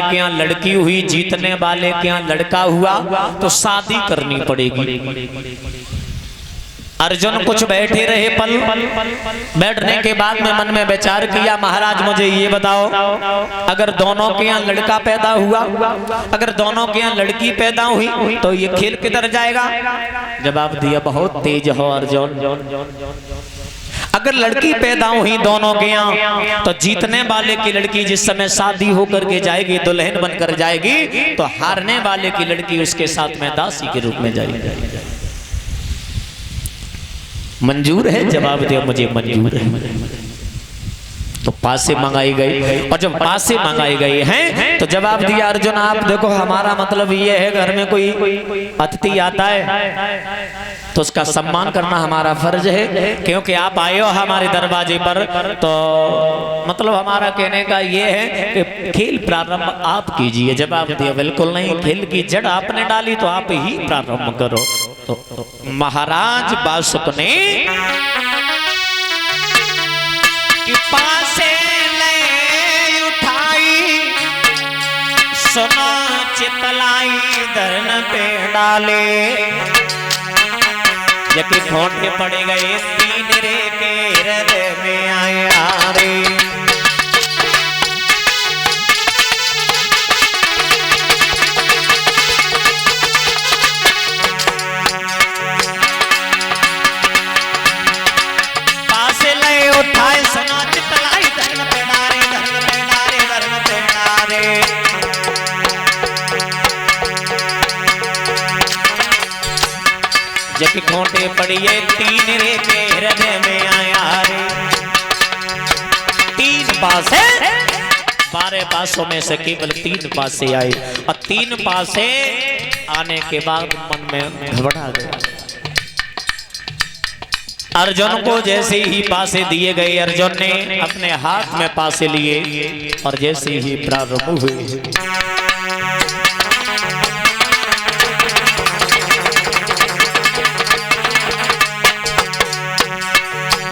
के यहाँ लड़की हुई, जीतने वाले के यहाँ लड़का हुआ, तो शादी करनी पड़ेगी। अर्जुन कुछ बैठे रहे पल, बैठने के बाद में मन में विचार किया, महाराज मुझे ये बताओ, अगर दोनों के यहाँ लड़का पैदा हुआ, अगर दोनों के यहाँ लड़की पैदा हुई, तो ये खेल किधर जाएगा? जवाब दिया, बहुत तेज हो अर्जुन। अगर लड़की पैदा हुई दोनों के यहाँ, तो जीतने वाले की लड़की जिस समय शादी होकर के जाएगी, दुल्हन बनकर जाएगी, तो हारने वाले की लड़की उसके साथ में दासी के रूप में जाएगी। मंजूर है? जवाब दिया, मुझे मंजूर है। तो पासे मंगाई गई, और जब पासे मंगाई गई हैं, तो जवाब दिया अर्जुन, आप देखो, हमारा मतलब ये है, घर में कोई अतिथि आता है तो उसका सम्मान करना हमारा फर्ज है, क्योंकि आप आए हो हमारे दरवाजे पर, तो मतलब हमारा कहने का ये है कि खेल प्रारंभ आप कीजिए। जवाब दिया, बिल्कुल नहीं, खेल की जड़ आपने डाली तो आप ही प्रारंभ करो। तो महाराज बासुक ने पासे ले उठाई, सुनो चितलाई धरन पे डाले, जबकि ठोंठे पड़ गए तीन रे के हृदय में आया रे। पासे ले उठाए, सुनो चितलाई धरन पे डाले, धरन पे डाले, धरन पे डाले, जबकि ठोंठे पड़िए तीन रे के हृदय में आया रे। तीन पासे, 12 पासों में से केवल 3 पासे आए, और 3 पासे आने के बाद मन में घबरा गया। अर्जुन को जैसे ही पासे दिए गए, अर्जुन ने अपने हाथ में पासे लिए, और जैसे ही प्रारंभ हुए,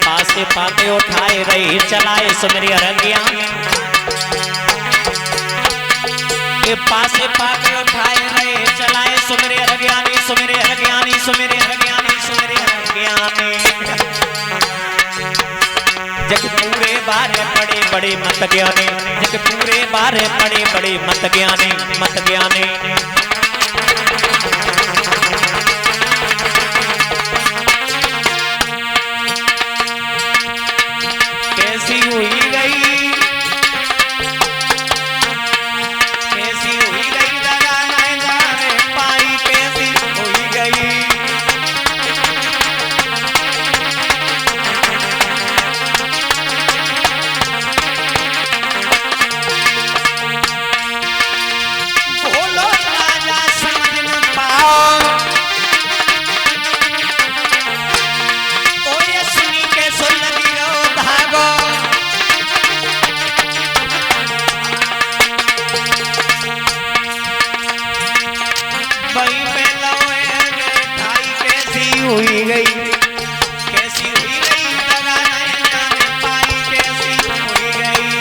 पासे पाते उठाए रही चलाए सुमेरी अरगिया, के पासे पाते उठाए रहे चलाए सुमेरी अरगियानी, सुमेरी अरगियानी, सुमेरी अरगियानी, सुमेरी अरगियानी, जग पूरे बारे पड़े बड़े मत ज्ञानी, जग पूरे बारे पड़े बड़े मत ज्ञानी, मत ज्ञानी। कैसी हुई गई, कैसी हुई गई, दगा नहीं जाने पाई, कैसी हुई गई। बोलो राजा समझ न पाओ, ओ ये सुनी के सुन लगी रो धागो, वही पे लोए ठाई, कैसी हुई गई, कैसी हुई गई, दगा नहीं जाने पाई, कैसी हुई गई।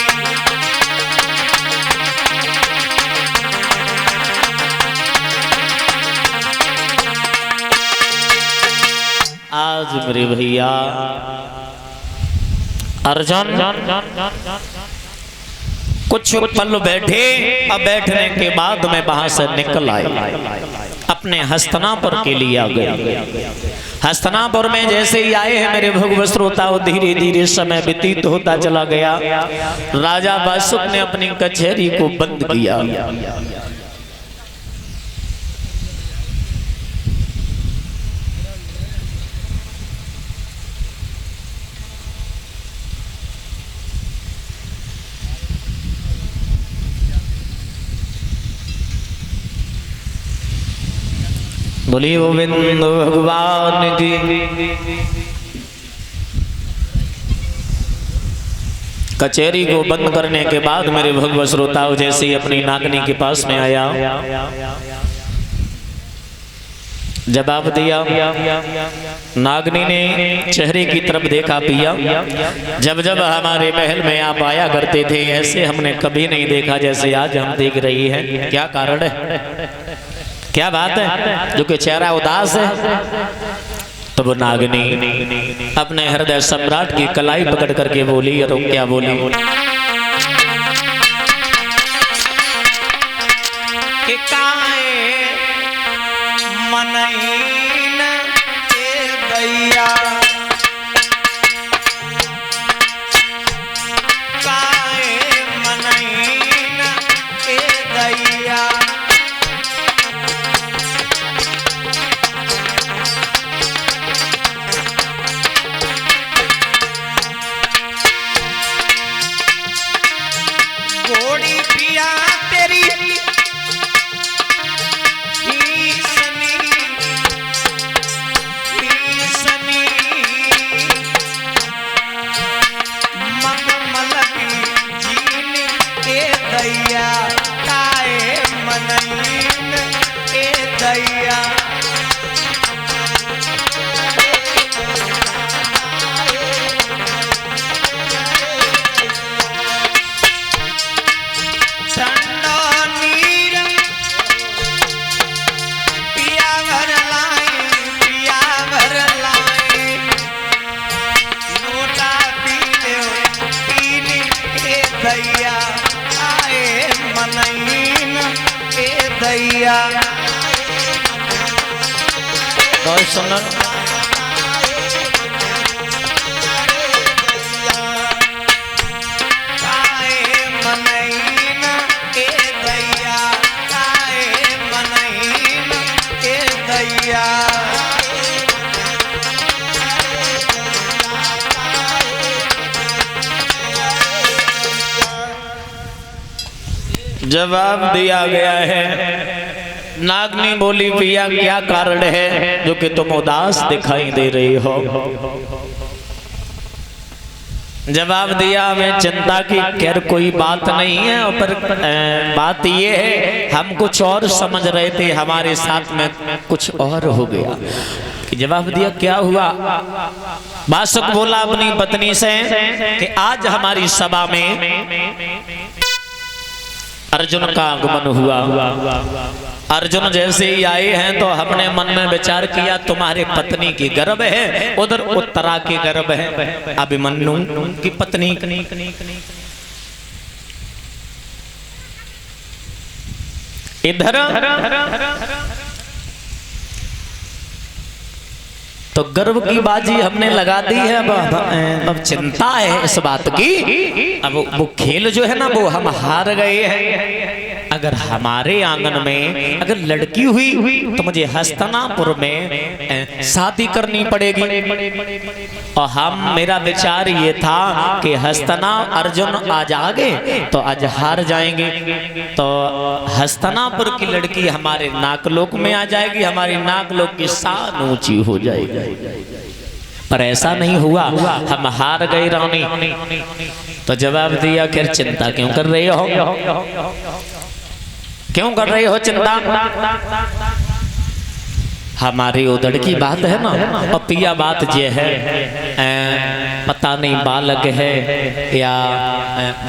आज मेरे भैया अर्जुन कुछ पल बैठे, अब बैठने के बाद में वहां से निकल आए, अपने हस्तिनापुर के लिए आ गए। हस्तिनापुर में जैसे ही आए हैं मेरे भगवत श्रोता, धीरे धीरे समय व्यतीत होता चला गया। राजा बासुक ने अपनी कचहरी को बंद किया। बोलिए गोविंद भगवान की। कचहरी को बंद करने के बाद मेरे भगवत श्रोताओं जैसे ही अपनी नागनी के पास में आया, जवाब दिया। नागनी ने चेहरे की तरफ देखा, पिया जब जब हमारे महल में आप आया करते थे ऐसे हमने कभी नहीं देखा जैसे आज हम देख रही हैं। क्या कारण है, क्या बात है जो कि चेहरा उदास है? तब नागनी अपने हृदय सम्राट की कलाई पकड़ करके बोली, और क्या बोली कि काहे मनईन ए दैया, काहे मनईन ए दैया, घोड़ी पिया तेरी सुनो जवाब दिया गया है। नागनी बोली, पिया क्या कारण है जो कि तुम उदास दिखाई दे रही हो? जवाब दिया, मैं चिंता की खैर कोई बात नहीं है, पर बात ये है हम कुछ और समझ रहे थे, हमारे साथ में कुछ और हो गया। जवाब दिया, क्या हुआ? बासुक बोला अपनी पत्नी से कि आज हमारी सभा में अर्जुन का आगमन हुआ। अर्जुन जैसे ही आए हैं तो हमने मन में विचार किया तुम्हारे पत्नी की गर्भ है, उधर उत्तरा की गर्भ है, अभिमन्यु की पत्नी। इधर तो गर्व की बाजी हमने लगा दी है। अब चिंता है इस बात की, अब वो खेल जो है ना वो हम हार गए हैं। अगर हमारे आंगन में अगर लड़की हुई तो मुझे हस्तिनापुर में शादी करनी पड़ेगी। और मेरा विचार ये था कि अर्जुन आज आगे तो आज हार जाएंगे, तो हस्तिनापुर की लड़की हमारे नाकलोक में आ जाएगी, हमारी नाकलोक की शान ऊंची हो जाएगी। पर ऐसा नहीं हुआ, हम हार गए रानी। तो जवाब दिया, खैर चिंता क्यों कर रही हो, क्यों कर रही हो चिंता? हमारी उधड़ की बात है ना, और पिया बात ये है, पता नहीं बालक है या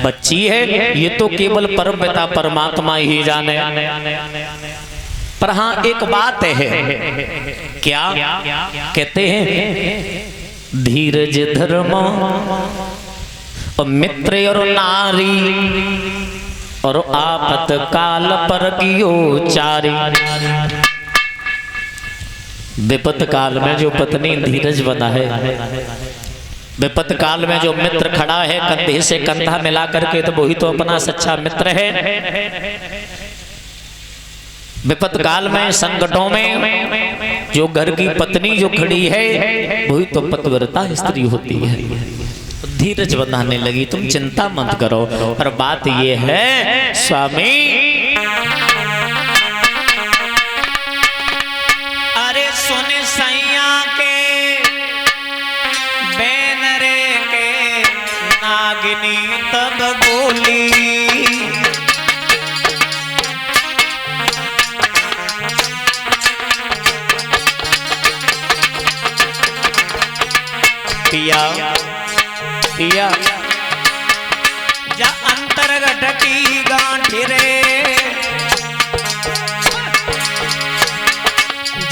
बच्ची है, ये तो केवल परमपिता परमात्मा ही जाने। पर हाँ एक बात है, क्या कहते हैं, धीरज धर्म और मित्र और नारी और आपत काल पर कियो चारी। विपत काल में जो पत्नी धीरज बना है, विपत काल में जो मित्र खड़ा है कंधे से कंधा मिला करके, तो वही तो अपना सच्चा मित्र है। विपत काल में संकटों में जो घर की पत्नी जो खड़ी है वही तो पतिव्रता स्त्री होती है। धीरज बंधाने लगी, तुम चिंता मत करो। पर बात ये है स्वामी, अरे सुन सैया के बैनरे के नागिनी तब बोली, पिया पिया जा अंतर्गत की गांठी रे,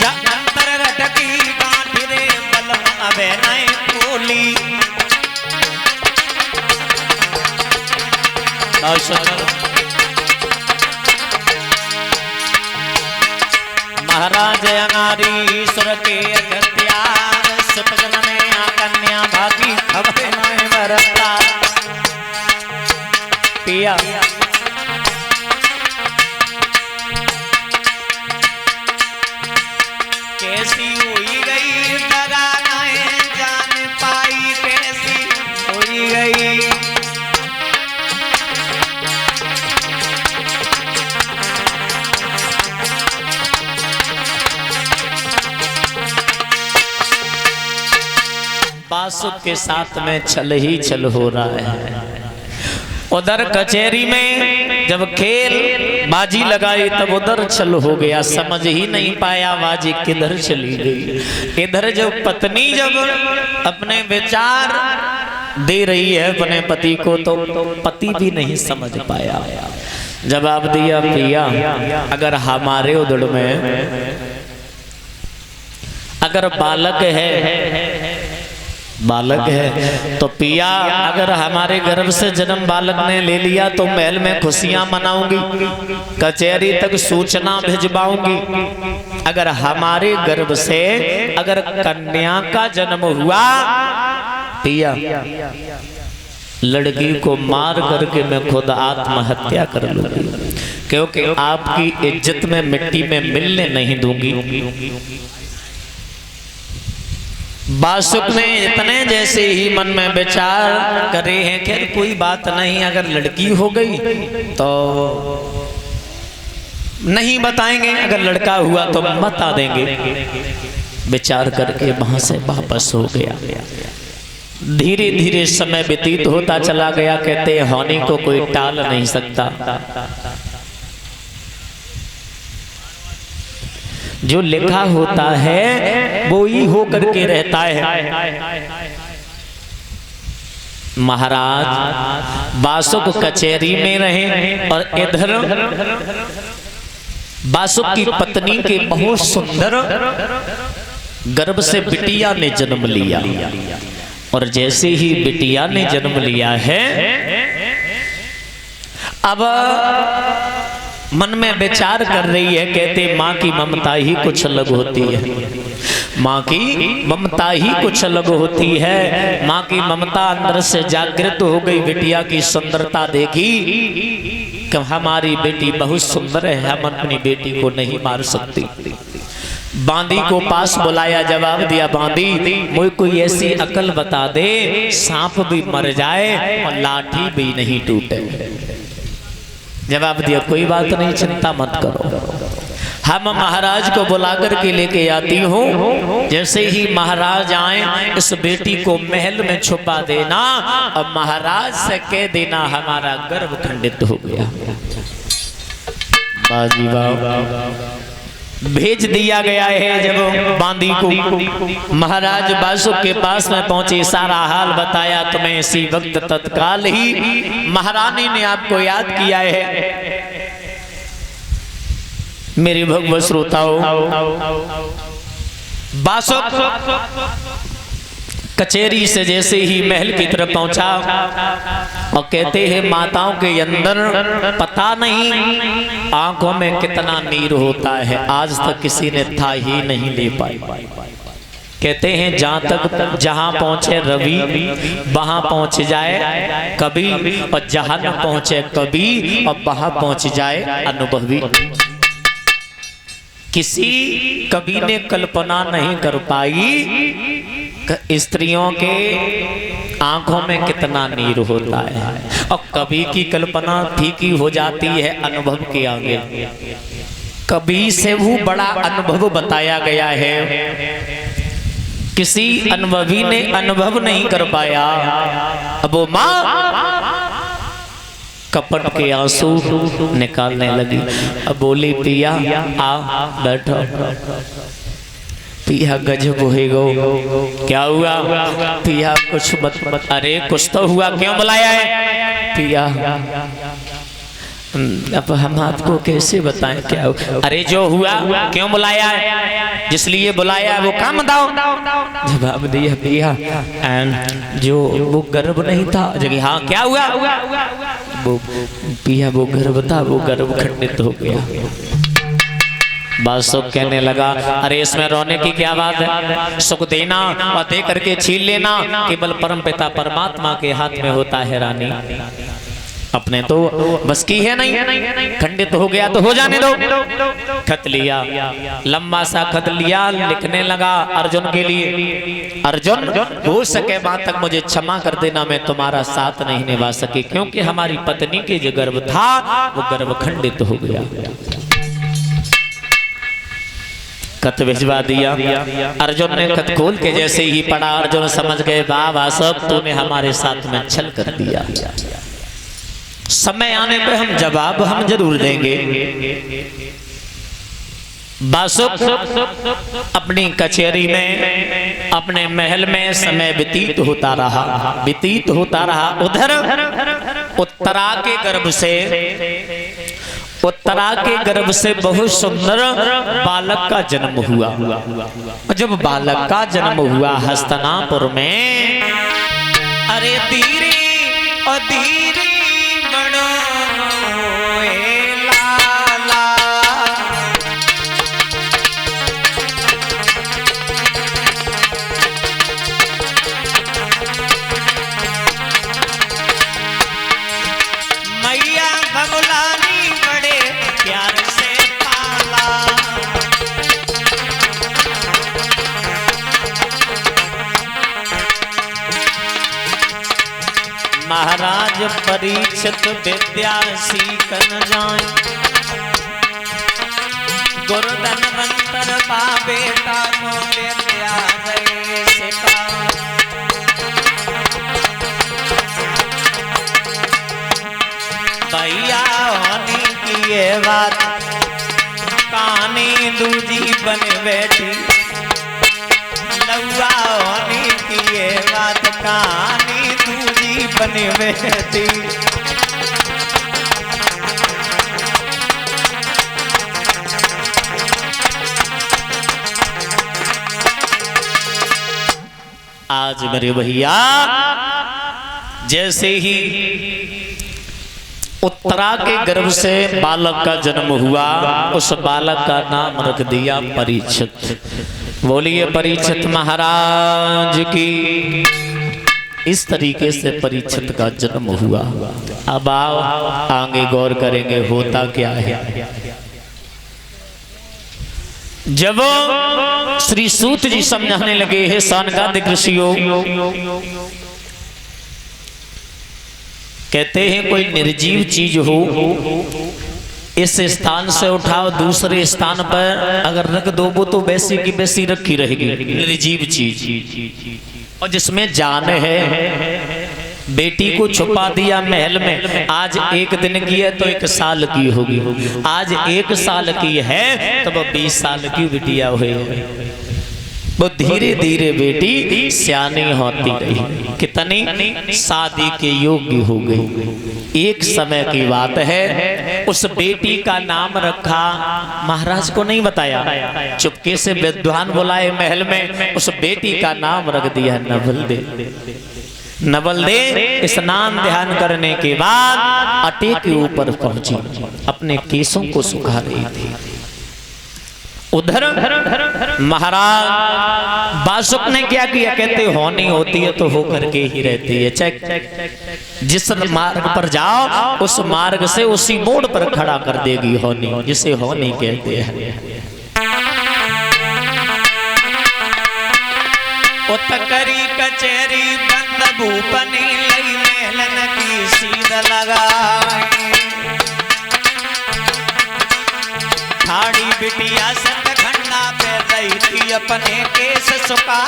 जा अंतर्गत की गांठी रे बलम अबे नहीं बोली। महाराज अनारीश्वर के अगत्यार सुतजन में कन्या भागी खबर नहीं बरता। पिया कैसी हुई गई दगा नहीं जान पाई, कैसी हुई गई। बासुक के साथ में छल ही छल हो रहा है। उधर कचहरी में जब खेल बाजी लगाई तब उधर छल हो गया, समझ ही नहीं पाया बाजी किधर चली गई। इधर जब पत्नी जब अपने विचार दे रही है अपने पति को तो पति भी नहीं समझ पाया। जवाब दिया पिया अगर हमारे उधर में अगर बालक है तो पिया अगर हमारे गर्भ से जन्म बालक ने ले लिया तो महल में खुशियां मनाऊंगी, कचहरी तक सूचना भिजवाऊंगी। अगर हमारे गर्भ से अगर कन्या का जन्म हुआ पिया लड़की को मार करके मैं खुद आत्महत्या कर लूंगी, क्योंकि आपकी इज्जत में मिट्टी में मिलने नहीं दूंगी। बासुक ने इतने जैसे ही मन में विचार करे हैं, खैर कोई बात नहीं, अगर लड़की हो गई तो नहीं बताएंगे, अगर लड़का हुआ तो बता देंगे। विचार करके वहां से वापस हो गया। धीरे धीरे समय व्यतीत होता चला गया। कहते होने को कोई टाल नहीं सकता, जो लिखा होता है वो ही होकर के रहता है। महाराज बासुक कचहरी में रहे और इधर बासुक की पत्नी के बहुत सुंदर गर्भ से बिटिया ने जन्म लिया। और जैसे ही बिटिया ने जन्म लिया है अब मन में विचार कर रही है। कहते माँ की ममता ही कुछ अलग होती है, माँ की ममता ही कुछ अलग होती है। माँ की ममता अंदर से जागृत हो गई। बिटिया की सुंदरता देखी कि हमारी बेटी बहुत सुंदर है, हम अपनी बेटी को नहीं मार सकती। बांदी को पास बुलाया, जवाब दिया बांदी मुझे कोई ऐसी अकल बता दे सांप भी मर जाए और लाठी भी नहीं टूटे। जवाब दिया कोई बात नहीं, चिंता मत करो, हम महाराज को बुलाकर के लेके आती हूँ। जैसे ही महाराज आए इस बेटी को महल में छुपा देना और महाराज से कह देना हमारा गर्भ खंडित हो गया। बाजी वाह। भेज दिया गया है। जब बांदी को महाराज बासुक के पास में पहुंचे, सारा हाल बताया तो मैं इसी वक्त तत्काल ही महारानी ने आपको याद किया है। मेरे भगवत श्रोताओं, बासुक कचहरी से जैसे ही महल की तरफ पहुंचा और कहते हैं माताओं के अंदर पता नहीं आंखों में कितना नीर होता है, आज तक किसी ने था ही नहीं ले पाई। कहते हैं जहां पहुंचे रवि वहां पहुंच जाए कभी, और जहां न पहुंचे कभी और वहां पहुंच जाए अनुभवी। किसी कवि ने कल्पना नहीं कर पाई स्त्रियों के आंखों में कितना नीर होता है, और कवि की कल्पना फीकी हो जाती है अनुभव के आगे। कवि से वो बड़ा अनुभव बताया गया है, किसी अनुभवी ने अनुभव नहीं कर पाया। अब वो माँ कपट के आंसू निकालने लगी। अब बोली पिया आ बैठो। पिया गजब हो गो। क्या हुआ? पिया कुछ मत। अरे कुछ तो हुआ, क्यों बुलाया है? पिया अब हम आपको कैसे बताएं क्या हुआ? अरे जो हुआ क्यों बुलाया है, जिस लिए बुलाया है वो काम बताओ। जवाब दिया पिया जो वो गर्भ नहीं था जगह। हाँ क्या हुआ? वो पिया वो गर्भ था, वो गर्भ खंडित हो गया। बासुक कहने लगा अरे इसमें रोने की क्या बात है? सुख देना और दे करके छीन लेना केवल परमपिता परमात्मा के हाथ में होता है रानी। अपने तो बस की है नहीं, खंडित हो गया तो हो जाने दो। खत लिया, लंबा सा खत लिया, लिखने लगा अर्जुन के लिए, अर्जुन हो सके बात तक मुझे क्षमा कर देना, मैं तुम्हारा साथ नहीं निभा सके, क्योंकि हमारी पत्नी के जो गर्भ था वो गर्भ खंडित हो गया। खत भिजवा दिया। अर्जुन ने खत खोल के जैसे ही पढ़ा, अर्जुन समझ गए बाबा सब तूने हमारे साथ में छल कर दिया, समय आने पे हम जवाब हम जरूर देंगे। बासुक अपनी कचहरी में अपने महल में समय व्यतीत होता रहा। उधर उत्तरा के गर्भ से बहुत सुंदर बालक का जन्म हुआ। जब बालक का जन्म हुआ हस्तिनापुर में, अरे धीरे और धीरे बड़ो लाला, मैया भगुलानी बड़े प्यार से पाला। महाराज परीक्षित विद्या सीखन जाए, गुरुधन मंत्र बा बेटा को विद्या गए सिखा। भैया होने की ये बात कहानी दूजी बन बैठी, लौआ होने की ये बात कहानी दूजी बन बैठी। आज मेरे भैया जैसे ही उत्तरा के गर्भ से बालक का जन्म हुआ, उस बालक का नाम रख दिया परीक्षित। बोलिए परीक्षित महाराज की। इस तरीके से परीक्षित का जन्म हुआ। अब आओ आगे गौर करेंगे होता क्या है। जब श्री सूत जी समझाने लगे हैं सौनकादिक ऋषियों, कहते हैं कोई निर्जीव चीज हो, इस स्थान से उठाओ दूसरे स्थान पर अगर रख दो वो तो वैसी की वैसी रखी रहेगी, निर्जीव चीज। और जिसमें जान है, बेटी को छुपा दिया महल में, आज एक दिन की है तो 1 साल की होगी, आज 1 साल की है तो वो 20 साल की बिटिया हुई। वो धीरे धीरे बेटी सियानी होती रही, कितनी शादी के योग्य हो गई। एक समय की बात है, उस बेटी का नाम रखा, महाराज को नहीं बताया, चुपके से विद्वान बुलाए महल में, उस बेटी का नाम रख दिया नवलदे। नवलदे स्नान ध्यान करने के बाद अटे के ऊपर पहुंची, अपने केसों को सुखा रही थी। उधर महाराज बासुक ने क्या किया, कहते होनी होती है तो हो करके ही रहती है, चाहे जिस मार्ग पर जाओ उस मार्ग से उसी मोड़ पर खड़ा कर देगी होनी, जिसे होनी कहते हैं। उत्तरी कचेरी बंद भूपनी लई मेलन की सीध लगाई, ठाड़ी बिटिया संग खंडा पे रही थी अपने केस सुखा।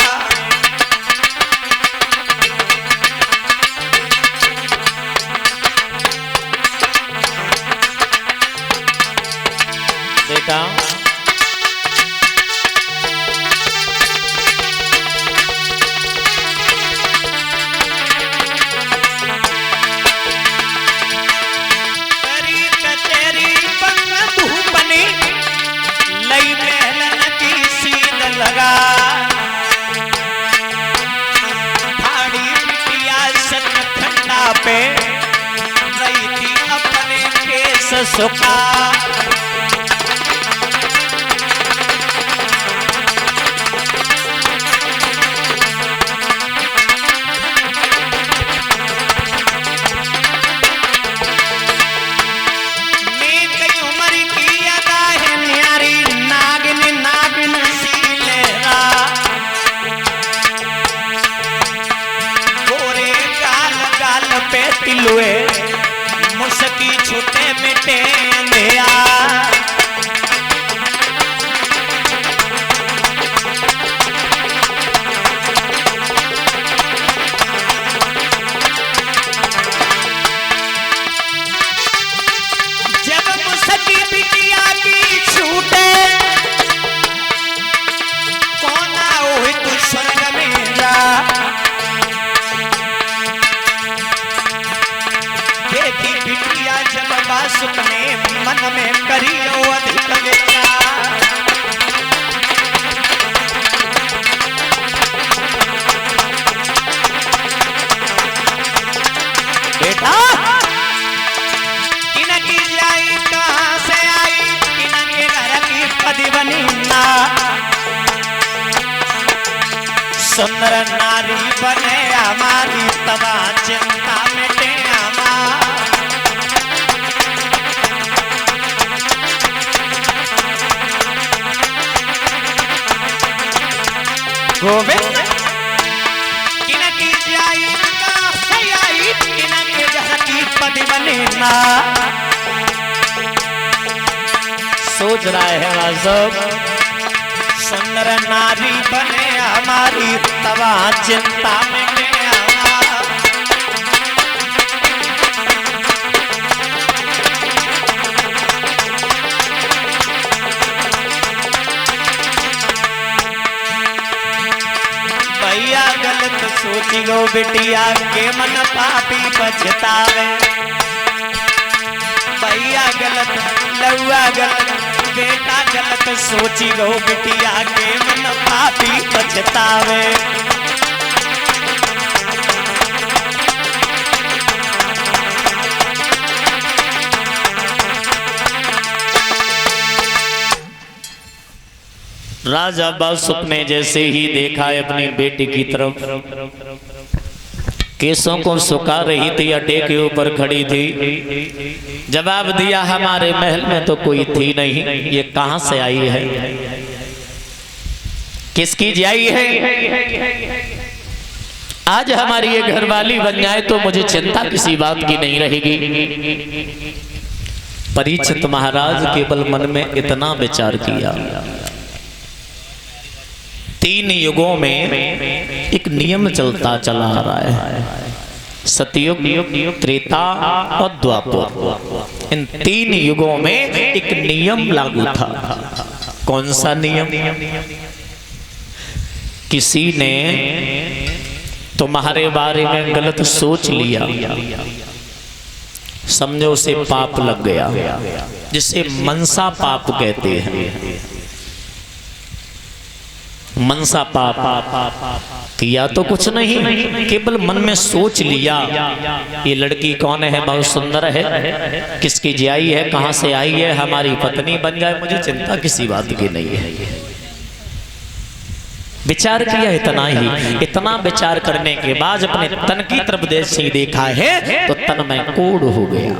बेटा सुखा। मुस्की छूटे मिटे अंधेरा। जब मुस्की बिटिया की छूटे कौन आओ तू स्वर्ग में जा। बिटिया जब सुपने मन में करियो अधिक विचार। बेटा किनकी जाई कहां से आई किनके घर की पति बनी ना। सुंदर नारी बने हमारी तबा चिंता मिटे हमारी। गोविंद किनकी जाई कहां से आई किनके घर की पति बने ना। सोच रहा है वाजब सुंदर नारी बने हमारी तवा चिंता में गलत सोची गो बिटिया के मन पापी पछतावे। भैया गलत लौआ गलत बेटा गलत सोची गो बिटिया के मन पापी पछतावे। राजा बासुक ने जैसे ही देखा है अपनी बेटी की तरफ, केसों को सुखा रही थी, अड्डे के ऊपर खड़ी थी। जवाब दिया हमारे महल में तो कोई थी नहीं, ये कहां से आई है, किसकी जाई है। आज हमारी ये घरवाली बन जाए तो मुझे चिंता किसी बात की नहीं रहेगी। परीक्षित महाराज केवल मन में इतना विचार किया। 3 युगों में एक नियम चलता चला आ रहा है, सतयुग, त्रेता और द्वापर। इन 3 युगों में एक नियम लागू था। कौन सा नियम? किसी ने तुम्हारे बारे में गलत सोच लिया, समझो उसे पाप लग गया, जिसे मनसा पाप कहते हैं। मनसा पाप किया तो कुछ नहीं, केवल मन में सोच लिया ये लड़की कौन है, बहुत सुंदर है, किसकी जाई है, कहां से आई है, हमारी पत्नी बन जाए, मुझे चिंता किसी बात की नहीं है। विचार किया इतना ही। इतना विचार करने के बाद अपने तन की तरफ जैसे देखा है तो तन में कोढ़ हो गया।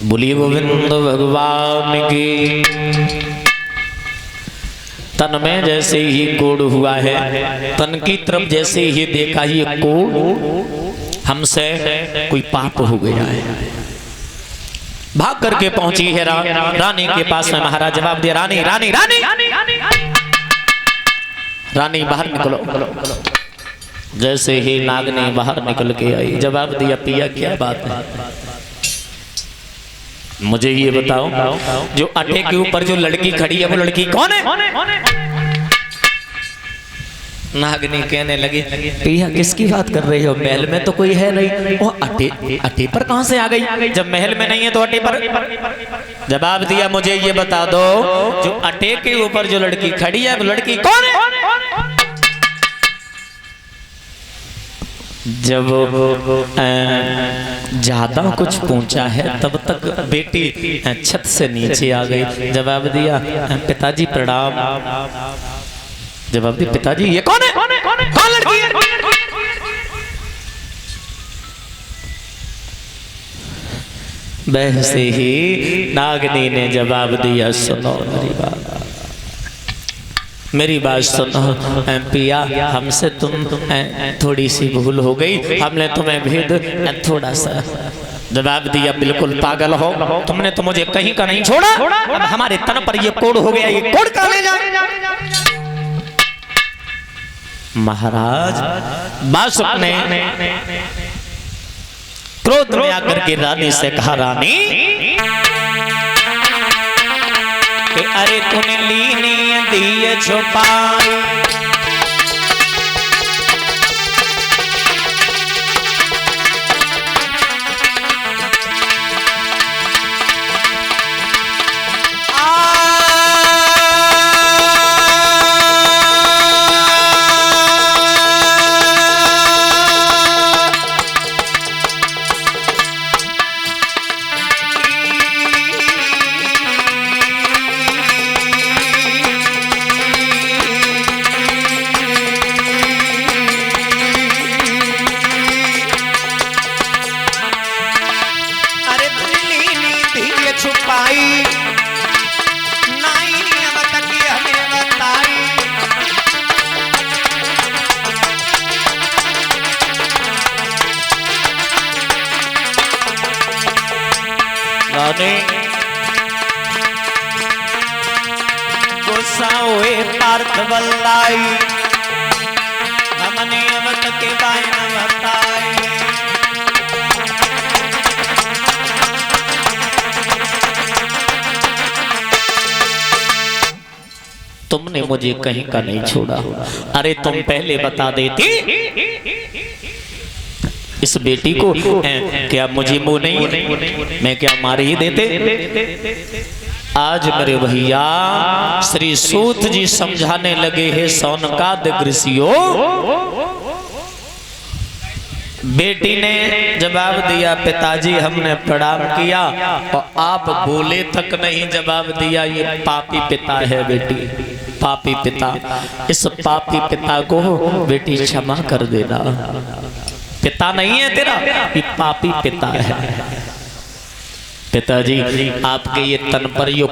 बोलिए गोविंद भगवान की। तन में जैसे ही कोढ़ हुआ है, तन की तरफ जैसे ही देखा ये कोढ़ हमसे कोई पाप हो गया है। भाग करके पहुंची है रानी के पास में। महाराज जवाब दिया, रानी रानी रानी रानी बाहर निकलो। जैसे ही नागनी बाहर निकल के आई, जवाब दिया, पिया क्या बात है, मुझे ये बताओ, जो अटे के ऊपर जो लड़की खड़ी है वो लड़की कौन है? नागनी कहने लगी, पिया किसकी बात कर रही हो? महल में तो कोई है नहीं। वो अटे पर कहां से आ गई? जब महल में नहीं है तो अटे पर? जवाब दिया, मुझे ये बता दो, जो अटे के ऊपर जो लड़की खड़ी है वो लड़की कौन है? जब ज्यादा कुछ पूछा है तब तक बेटी छत से नीचे आ गई। जवाब दिया, पिताजी प्रणाम। जवाब दिया, पिताजी ये कौन है? कौन लड़की है? वैसे ही नागनी ने जवाब दिया, सुनो मेरी बात सुनो पिया, हमसे तुम थोड़ी सी भूल हो गई, हमने तुम्हें भेद थोड़ा सा। जवाब दिया, बिल्कुल पागल हो, तुमने तो मुझे कहीं का नहीं छोड़ा, अब हमारे तन पर ये कोड़ हो गया, ये कोड़ कहां ले जाए? महाराज बासुक ने क्रोध में आकर के रानी से कहा, रानी कि अरे तूने लीनी दिए छुपाई, छुपाई नहीं अब तक हमें बताई, गुस्सा हुए पार्थ बल्लाई, हमने अब तक बाय न बताई। तुमने मुझे कहीं का नहीं छोड़ा, अरे तुम पहले बता देती इस बेटी को, क्या मुझे मुंह नहीं है, मैं क्या मार ही देते? आज मेरे भैया श्री सूत जी समझाने लगे हैं, सौनकादिक ऋषियों, बेटी ने जवाब दिया, पिताजी हमने प्रणाम किया, और आप बोले तक नहीं जवाब दिया, ये पापी पिता है बेटी, पापी पिता, इस पापी पिता को बेटी क्षमा कर देना, पिता नहीं है तेरा, ये पापी पिता है। पिताजी आपके ये तन पर यो